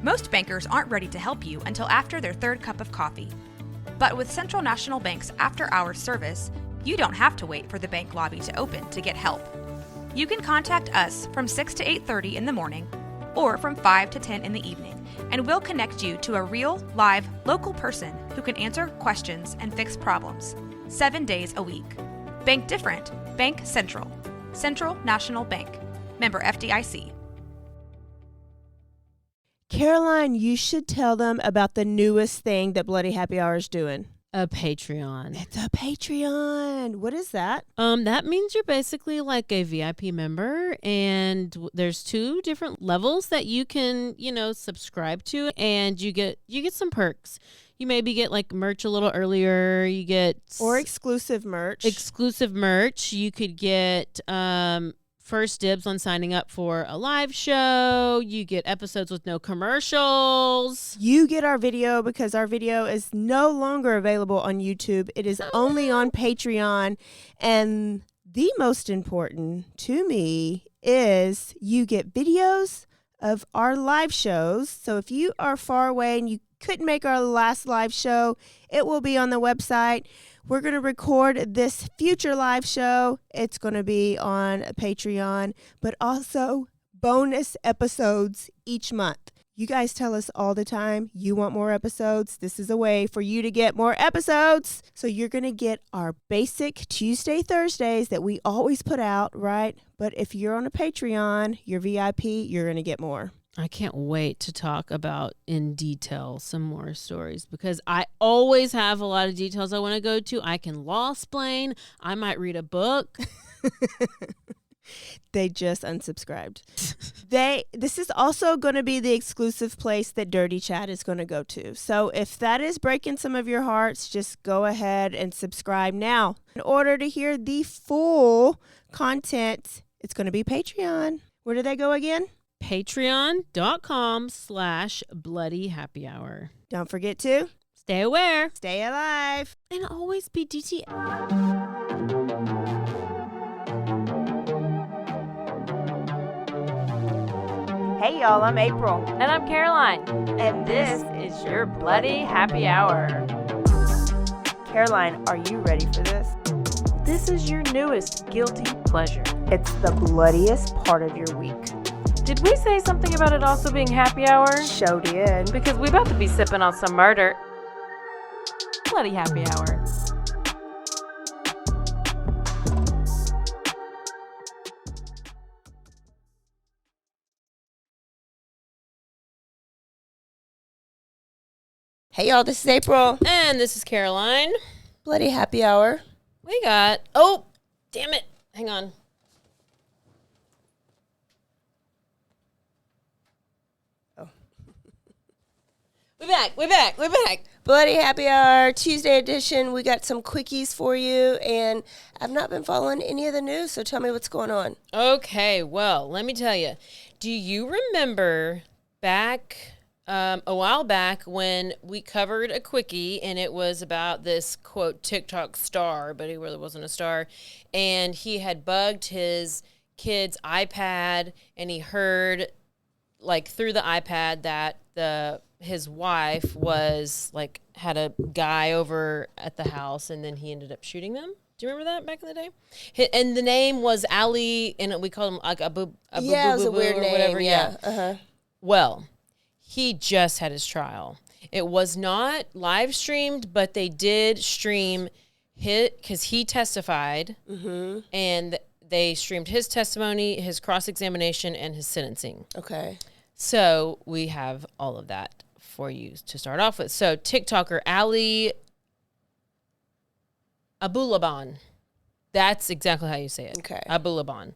Most bankers aren't ready to help you until after their third cup of coffee. But with Central National Bank's after-hours service, you don't have to wait for the bank lobby to open to get help. You can contact us from 6 to 8:30 in the morning or from 5 to 10 in the evening, and we'll connect you to a real, live, local person who can answer questions and fix problems 7 days a week. Bank different. Bank Central. Central National Bank. Member FDIC. Caroline, you should tell them about the newest thing that Bloody Happy Hour is doing. A Patreon. It's a Patreon. What is that? That means you're basically like a VIP member, and there's 2 different levels that you can, subscribe to, and you get some perks. You maybe get like merch a little earlier. You get exclusive merch. You could get first dibs on signing up for a live show. You get episodes with no commercials. You get our video because our video is no longer available on YouTube. It is only on Patreon. And the most important to me is you get videos of our live shows. So if you are far away and you couldn't make our last live show, it will be on the website. We're going to record this future live show. It's going to be on Patreon, but also bonus episodes each month. You guys tell us all the time you want more episodes. This is a way for you to get more episodes. So you're going to get our basic Tuesday, Thursdays that we always put out, right? But if you're on a Patreon, you're VIP, you're going to get more. I can't wait to talk about in detail some more stories because I always have a lot of details I want to go to. I can law-splain. I might read a book. They just unsubscribed. This is also going to be the exclusive place that Dirty Chat is going to go to. So if that is breaking some of your hearts, just go ahead and subscribe now. In order to hear the full content, it's going to be Patreon. Where do they go again? Patreon.com/bloodyhappyhour. Don't forget to stay aware, stay alive, and always be DTF. Hey y'all, I'm April. And I'm Caroline. And this is your Bloody Happy Hour. Caroline, are you ready for this? This is your newest guilty pleasure. It's the bloodiest part of your week. Did we say something about it also being happy hour? Show did. Because we about to be sipping on some murder. Bloody Happy Hour. Hey y'all, this is April. And this is Caroline. Bloody Happy Hour. We got, oh, damn it. Hang on. We're back. Bloody Happy Hour, Tuesday edition. We got some quickies for you, and I've not been following any of the news, so tell me what's going on. Okay, well, let me tell you. Do you remember back, a while back when we covered a quickie, and it was about this, quote, TikTok star, but he really wasn't a star, and he had bugged his kid's iPad, and he heard, like, through the iPad that his wife was like had a guy over at the house, and then he ended up shooting them. Do you remember that back in the day? And the name was Ali, and we called him like a boo. Yeah, it was a weird name. Whatever. Yeah. Uh-huh. Well, he just had his trial. It was not live streamed, but they did stream because he testified, and they streamed his testimony, his cross-examination, and his sentencing. Okay. So we have all of that for you to start off with. So TikToker Ali Abulaban. That's exactly how you say it. Okay. Abulaban.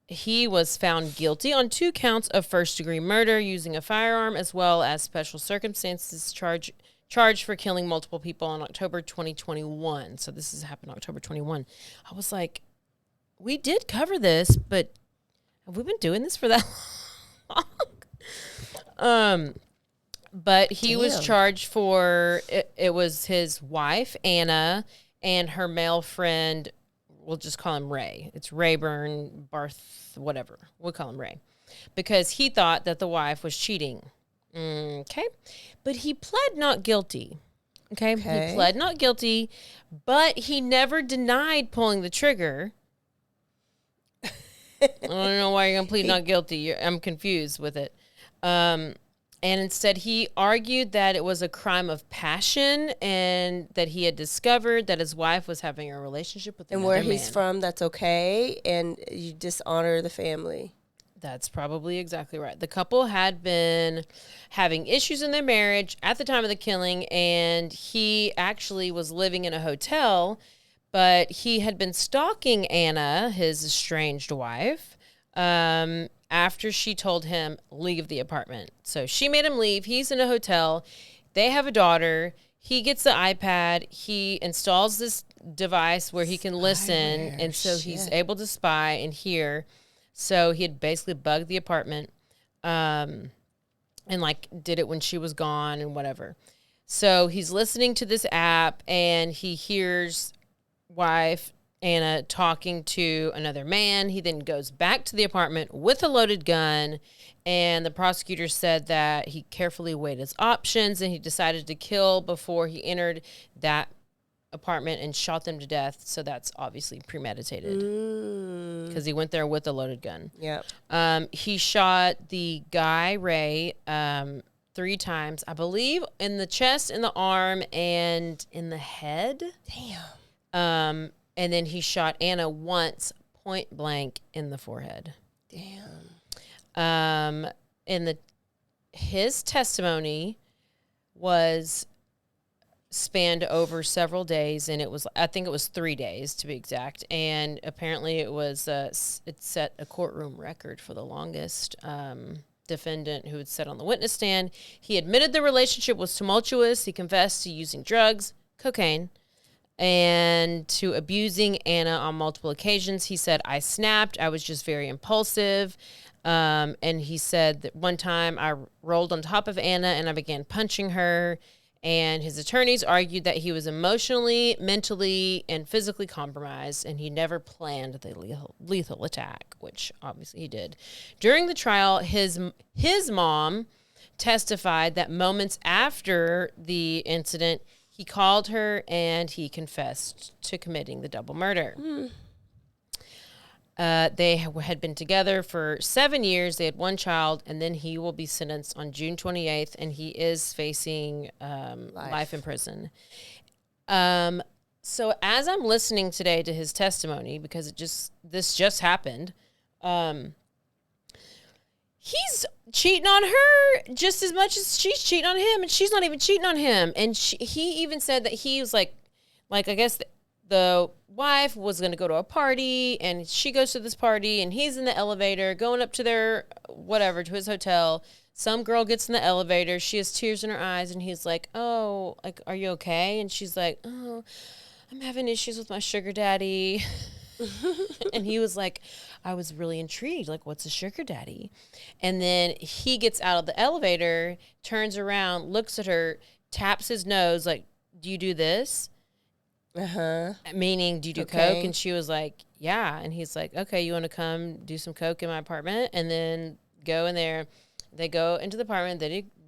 He was found guilty on 2 counts of first-degree murder using a firearm, as well as special circumstances charged for killing multiple people on October 2021. So this has happened October 21. I was like, we did cover this, but have we been doing this for that long? But he was charged for it was his wife Anna and her male friend. We'll just call him Ray. It's Rayburn Barth, whatever. We'll call him Ray. because he thought that the wife was cheating. Okay. But he pled not guilty. Okay. He pled not guilty, but he never denied pulling the trigger. I don't know why you're going to plead not guilty. I'm confused with it. And instead, he argued that it was a crime of passion and that he had discovered that his wife was having a relationship with another man. And where he's from, that's okay, and you dishonor the family. That's probably exactly right. The couple had been having issues in their marriage at the time of the killing, and he actually was living in a hotel, but he had been stalking Anna, his estranged wife, after she told him, leave the apartment. So she made him leave. He's in a hotel. They have a daughter. He gets the iPad. He installs this device where he can listen. And so he's able to spy and hear. So he had basically bugged the apartment and, like, did it when she was gone and whatever. So he's listening to this app, and he hears wife Anna talking to another man. He then goes back to the apartment with a loaded gun, and the prosecutor said that he carefully weighed his options and he decided to kill before he entered that apartment and shot them to death. So that's obviously premeditated because he went there with a loaded gun. Yep. He shot the guy, Ray, 3 times, I believe, in the chest, in the arm, and in the head. Damn. And then he shot Anna once, point blank, in the forehead. Damn. His testimony was spanned over several days, and I think it was 3 days to be exact. And apparently it was it set a courtroom record for the longest. Defendant who had said on the witness stand, he admitted the relationship was tumultuous. He confessed to using drugs, cocaine, and to abusing Anna on multiple occasions. He said, I snapped. I was just very impulsive. And he said that one time I rolled on top of Anna and I began punching her. And his attorneys argued that he was emotionally, mentally, and physically compromised, and he never planned the lethal attack, which obviously he did. During the trial, his mom testified that moments after the incident, he called her and he confessed to committing the double murder. They had been together for 7 years. They had 1 child, and then he will be sentenced on June 28th, and he is facing life in prison. So as I'm listening today to his testimony, because this just happened, he's cheating on her just as much as she's cheating on him, and she's not even cheating on him. And he even said that he was like I guess the wife was going to go to a party, and she goes to this party, and he's in the elevator going up to to his hotel. Some girl gets in the elevator. She has tears in her eyes, and he's like, oh, like, are you okay? And she's like, oh, I'm having issues with my sugar daddy. And he was like, I was really intrigued. Like, what's a sugar daddy? And then he gets out of the elevator, turns around, looks at her, taps his nose, like, do you do this? Meaning, do you do coke? And she was like, yeah. And he's like, okay, you want to come do some coke in my apartment? And then go in there. They go into the apartment.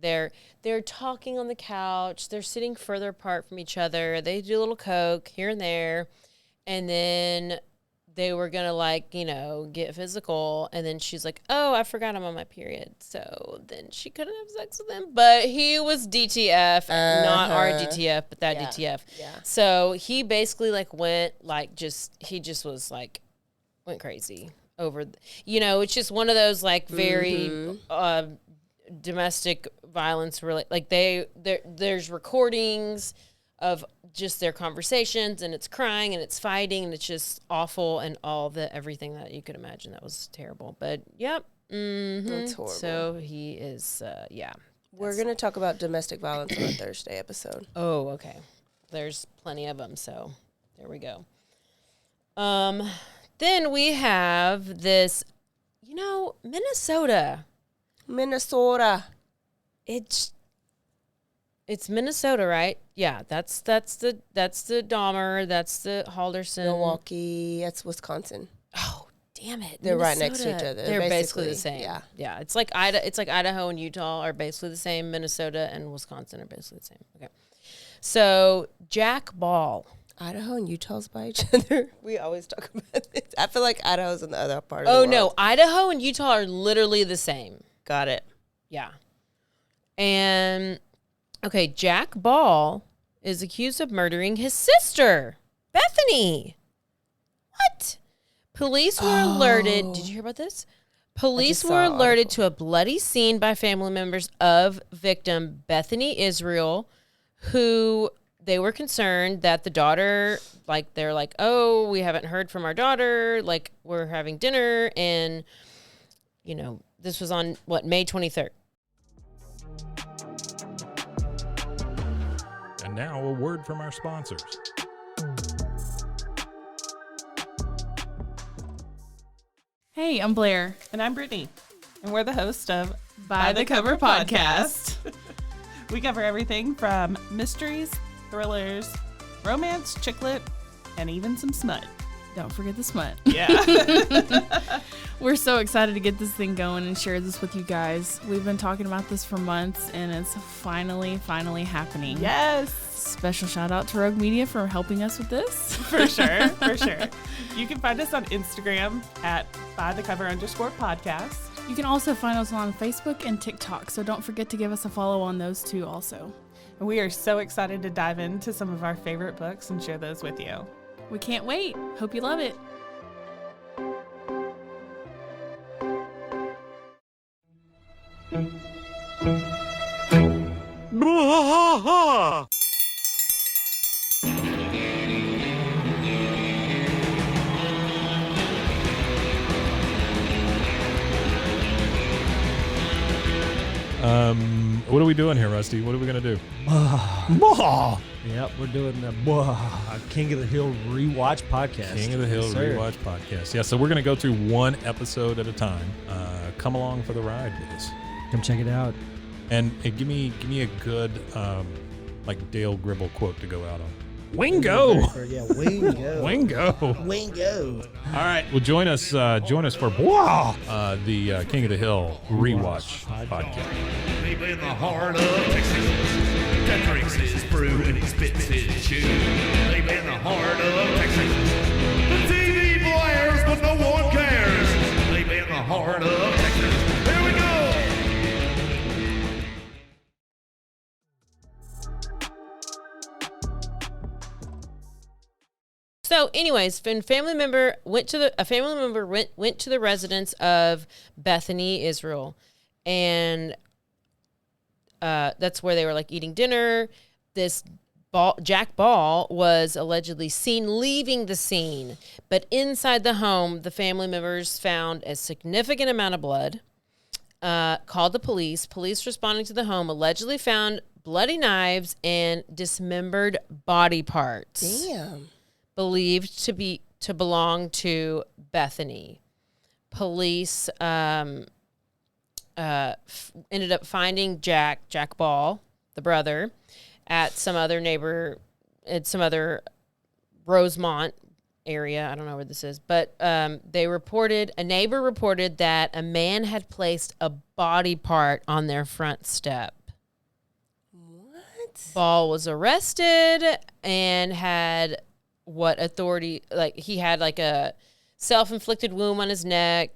They're talking on the couch. They're sitting further apart from each other. They do a little coke here and there. And then they were going to, get physical. And then she's like, oh, I forgot I'm on my period. So then she couldn't have sex with him. But he was DTF, not our DTF, but that DTF. Yeah. So he basically, went crazy over, it's just one of those, very domestic violence. There's recordings of just their conversations, and it's crying and it's fighting, and it's just awful, and everything that you could imagine. That was terrible. But yep. That's horrible. So he is, We're going to talk about domestic violence on a Thursday episode. Oh, okay. There's plenty of them, so there we go. Then we have this, Minnesota. It's Minnesota, right? Yeah, that's the Dahmer, that's the Halderson. Milwaukee, that's Wisconsin. Oh, Damn it. They're right next to Minnesota. each other. They're basically the Basically, same. yeah. It's like Idaho and Utah are basically the same. Minnesota and Wisconsin are basically the same. Okay. So Jack Ball. Idaho and Utah's by each other. We always talk about this. I feel like Idaho's in the other part of the Oh world. no, Idaho and Utah are literally the same. Got it. Yeah. And okay, Jack Ball is accused of murdering his sister, Bethany. What? Police were alerted. Did you hear about this? Police saw were an alerted to a bloody scene by family members of victim Bethany Israel, who they were concerned that the daughter, like, they're like, oh, we haven't heard from our daughter. Like, we're having dinner. And, you know, this was on, May 23rd. And now a word from our sponsors. Hey, I'm Blair. And I'm Brittany. And we're the host of By the Cover Podcast. We cover everything from mysteries, thrillers, romance, chick lit, and even some smut. Don't forget the smut. Yeah. We're so excited to get this thing going and share this with you guys. We've been talking about this for months, and it's finally happening. Yes. Special shout out to Rogue Media for helping us with this. For sure. For sure. You can find us on Instagram at bythecover_podcast. You can also find us on Facebook and TikTok, so don't forget to give us a follow on those two also. And we are so excited to dive into some of our favorite books and share those with you. We can't wait. Hope you love it. What are we doing here, Rusty? What are we going to do? Yep, we're doing the King of the Hill rewatch podcast. King of the Hill Yes, sir. Rewatch Podcast. Yeah, so we're going to go through one episode at a time. Come along for the ride with us. Come check it out. And give me a good, like Dale Gribble quote to go out on. Wingo! Yeah, Wingo. Wingo! Wingo. All right, well, join us for the King of the Hill Rewatch Podcast. Deep in the heart of Texas, that drinks his brew and he spits his chew. Deep in the heart of Texas, the TV blares but no one cares. Deep in the heart of Texas, here we go. So, anyways, when a family member went to the residence of Bethany Israel, and that's where they were like eating dinner. This Jack Ball was allegedly seen leaving the scene, but inside the home, the family members found a significant amount of blood. Called the police. Police responding to the home allegedly found bloody knives and dismembered body parts. Damn. Believed to belong to Bethany. Police ended up finding Jack Ball, the brother, at some other Rosemont area. I don't know where this is, but a neighbor reported that a man had placed a body part on their front step. What? Ball was arrested and had he had like a self-inflicted wound on his neck.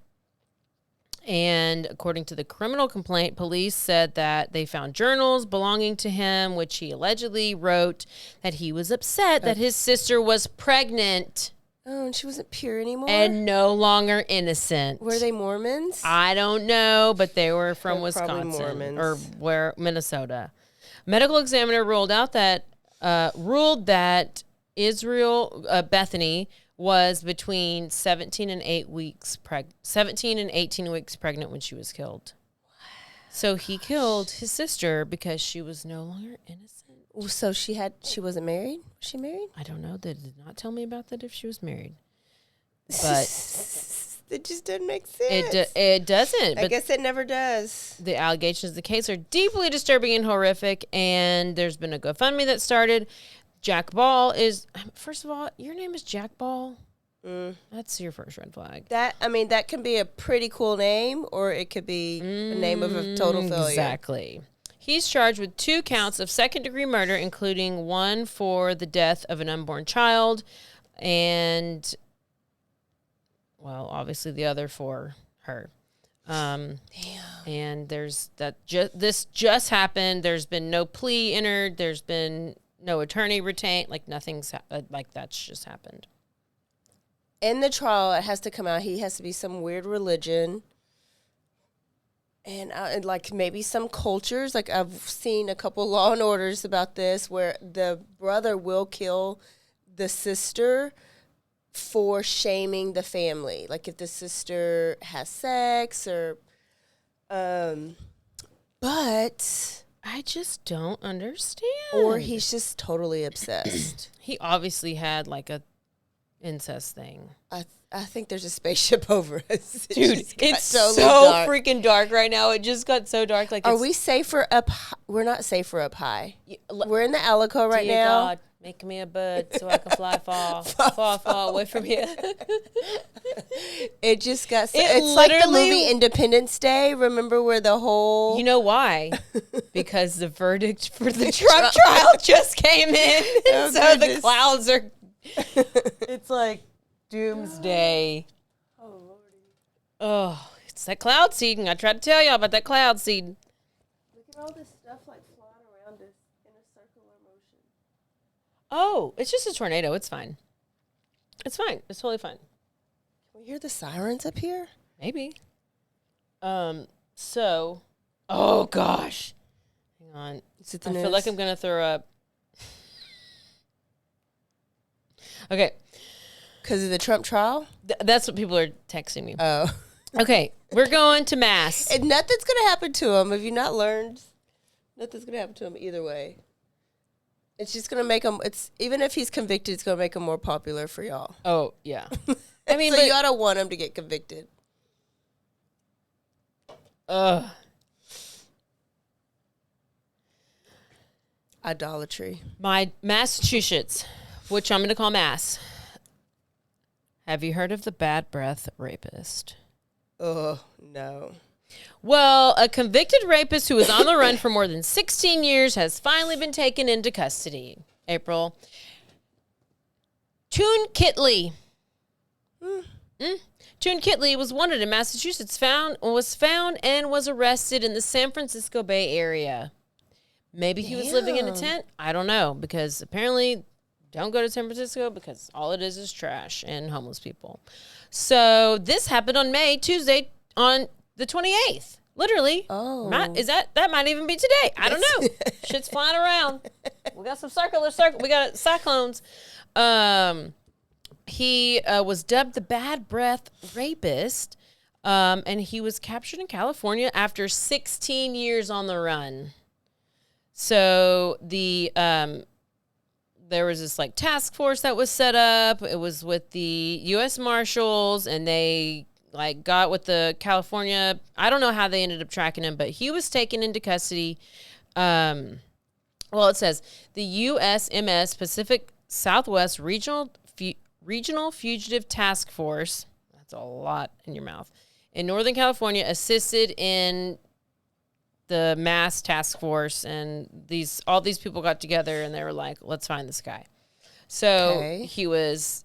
And according to the criminal complaint, police said that they found journals belonging to him, which he allegedly wrote that he was upset that his sister was pregnant. Oh, and she wasn't pure anymore? And no longer innocent. Were they Mormons? I don't know, but they were from They're probably Wisconsin Mormons. Minnesota. Medical examiner ruled that Bethany was between 17 and 18 weeks pregnant when she was killed. So he killed his sister because she was no longer innocent. So she wasn't married? Was she married? I don't know. They did not tell me about that if she was married. But it just doesn't make sense. It doesn't. I guess it never does. The allegations of the case are deeply disturbing and horrific, and there's been a GoFundMe that started. Jack Ball is, first of all, your name is Jack Ball? That's your first red flag. That can be a pretty cool name, or it could be a name of a total failure. Exactly. He's charged with 2 counts of second-degree murder, including one for the death of an unborn child, and, well, obviously the other for her. Damn. And there's this just happened. There's been no plea entered. There's been no attorney retained. Like nothing's like that's just happened. In the trial, it has to come out. He has to be some weird religion. And like maybe some cultures, like I've seen a couple Law and Orders about this, where the brother will kill the sister for shaming the family. Like if the sister has sex or, but I just don't understand. Or he's just totally obsessed. He obviously had like a incest thing. I think there's a spaceship over us. Dude, it's so dark. freaking dark right now. It just got so dark. Like, are we safer up? We're not safer up high. We're in the Alico right dear now. God, make me a bird so I can fly far, far away from here. It just got. It's like the movie Independence Day. Remember where the whole? You know why? Because the verdict for the Trump trial just came in, and so the clouds are. It's like doomsday. Oh Lordy. Oh, it's that cloud seeding. I tried to tell y'all about that cloud seeding. Look at all this stuff like flying around us in a circular motion. Oh, it's just a tornado. It's fine. It's fine. It's totally fine. Can we hear the sirens up here? Maybe. So, oh gosh. Hang on. Is it the I news? feel like I'm gonna throw up. Okay. Because of the Trump trial? That's what people are texting me. Oh. Okay. We're going to mass. And nothing's going to happen to him. Have you not learned? Nothing's going to happen to him either way. It's just going to make him, even if he's convicted, it's going to make him more popular for y'all. Oh, yeah. I mean, so you ought to want him to get convicted. Idolatry. My Massachusetts, which I'm going to call Mass. Have you heard of the bad breath rapist? Oh, no. Well, a convicted rapist who was on the run for more than 16 years has finally been taken into custody. April. Toon Kitley. Toon Kitley was wanted in Massachusetts, was found and was arrested in the San Francisco Bay Area. Maybe he was living in a tent. I don't know, because apparently don't go to San Francisco because all it is trash and homeless people. So this happened on Tuesday, on the 28th. Literally. Oh. That might even be today. I don't know. Shit's flying around. We got some we got cyclones. He was dubbed the bad breath rapist. And he was captured in California after 16 years on the run. So there was this like task force that was set up. It was with the U.S. Marshals, and they like got with the California. I don't know how they ended up tracking him, but he was taken into custody. Well, it says the USMS Pacific Southwest Regional Fugitive Task Force. That's a lot in your mouth. In Northern California, assisted in the mass task force, and all these people got together and they were like, let's find this guy. So he was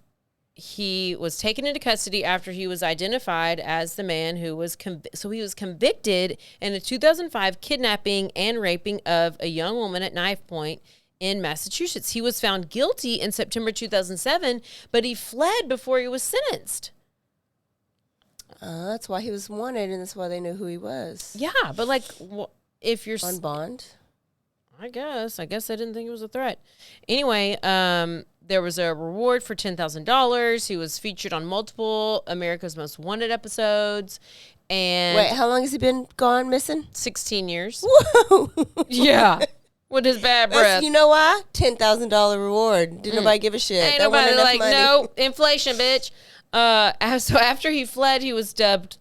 taken into custody after he was identified as the man who was he was convicted in a 2005 kidnapping and raping of a young woman at knife point in Massachusetts. He was found guilty in September 2007, but he fled before he was sentenced. That's why he was wanted, and that's why they knew who he was. Yeah, but like, if you're on bond, I guess I didn't think it was a threat. Anyway, there was a reward for $10,000. He was featured on multiple America's Most Wanted episodes. And wait, how long has he been gone missing? 16 years. Whoa. Yeah. With his bad breath. You know why? $10,000 reward. Didn't nobody give a shit. Ain't nobody like, money. No, inflation, bitch. So after he fled, he was dubbed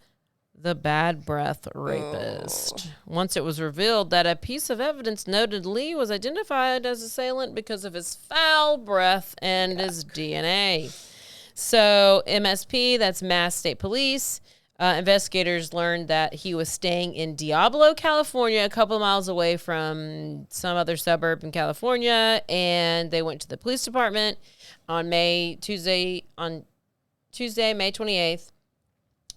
the bad breath rapist. Once it was revealed that a piece of evidence noted Lee was identified as assailant because of his foul breath and his DNA. So MSP, that's Mass State Police. Investigators learned that he was staying in Diablo, California, a couple of miles away from some other suburb in California, and they went to the police department on Tuesday, May 28th.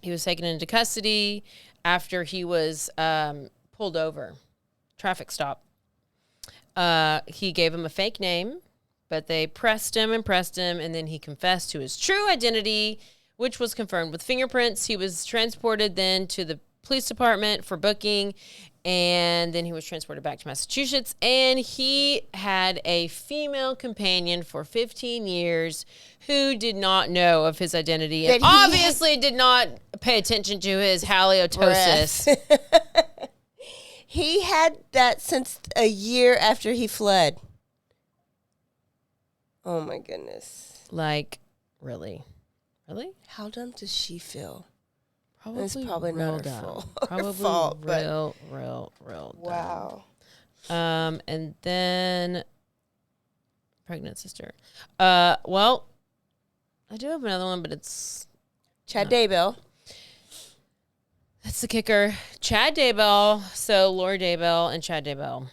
He was taken into custody after he was pulled over, traffic stop. He gave him a fake name, but they pressed him, and then he confessed to his true identity, which was confirmed with fingerprints. He was transported then to the police department for booking, and then he was transported back to Massachusetts. And he had a female companion for 15 years who did not know of his identity and obviously did not pay attention to his halitosis. He had that since a year after he fled. Oh, my goodness. Like, really? Really? How dumb does she feel? It's probably not her fault. Probably fault, real wow. dumb. And then pregnant sister. Well, I do have another one, but it's Chad Daybell. That's the kicker. Chad Daybell. So Lori Daybell and Chad Daybell.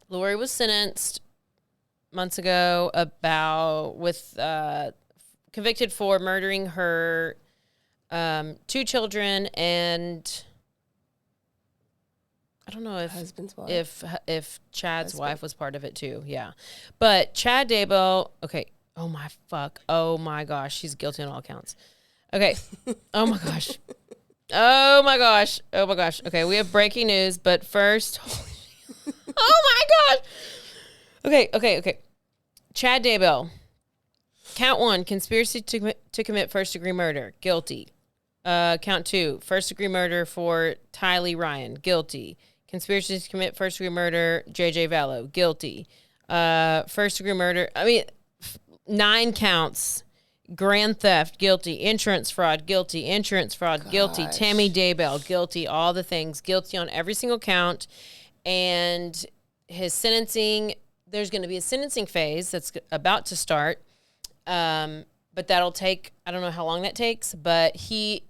Lori was sentenced months ago convicted for murdering her 2 children, and I don't know if husband's wife. if Chad's wife was part of it too. Yeah, but Chad Daybell. Okay. Oh my gosh, she's guilty on all counts. Okay. Oh my gosh. Okay, we have breaking news, but first. Oh my gosh. Okay. Chad Daybell. Count 1, conspiracy to commit first-degree murder, guilty. Count 2, first-degree murder for Tylee Ryan, guilty. Conspiracy to commit first-degree murder, J.J. Vallow, guilty. First-degree murder, 9 counts. Grand theft, guilty. Insurance fraud, guilty. Guilty. Tammy Daybell, guilty. All the things, guilty on every single count. And his sentencing, there's going to be a sentencing phase that's about to start. But that'll take, I don't know how long that takes, but he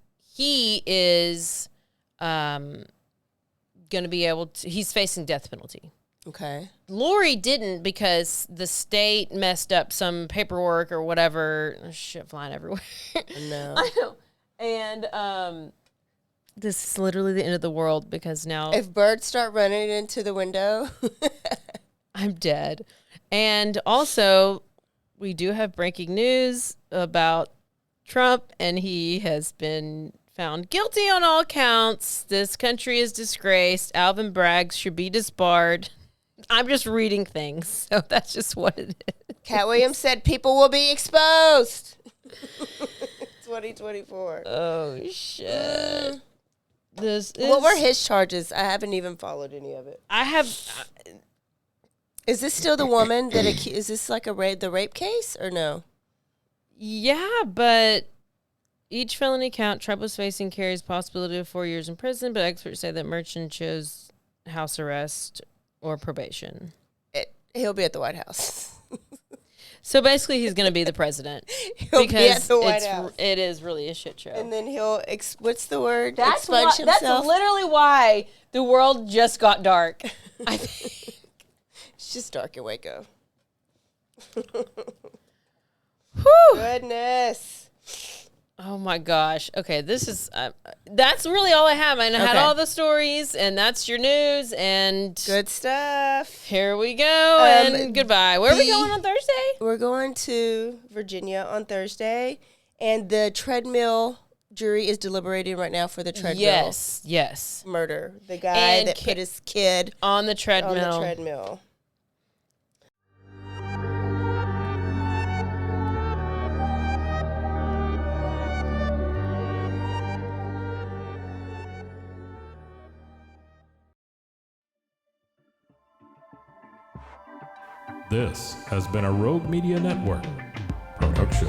is going to be able to, he's facing death penalty. Okay. Lori didn't because the state messed up some paperwork or whatever. There's shit flying everywhere. No. I know. And this is literally the end of the world because now if birds start running into the window, I'm dead. And also, we do have breaking news about Trump, and he has been found guilty on all counts. This country is disgraced. Alvin Bragg should be disbarred. I'm just reading things, so that's just what it is. Cat Williams said people will be exposed. 2024. Oh, shit. What were his charges? I haven't even followed any of it. I have... Is this still the woman that is this like the rape case or no? Yeah, but each felony count Trump was facing carries possibility of 4 years in prison, but experts say that Merchant chose house arrest or probation. He'll be at the White House. So basically, he's going to be the president. He'll be at the White House. It is really a shit show. And then he'll what's the word? That's expunge himself. That's literally why the world just got dark. I think it's just dark in Waco. Whew. Goodness. Oh my gosh. Okay, this is that's really all I have. I had all the stories, and that's your news, and good stuff. Here we go, and goodbye. Where are we going on Thursday? We're going to Virginia on Thursday, and the treadmill jury is deliberating right now for the treadmill. Yes. Murder. The guy that put his kid on the treadmill. On the treadmill. This has been a Rogue Media Network production.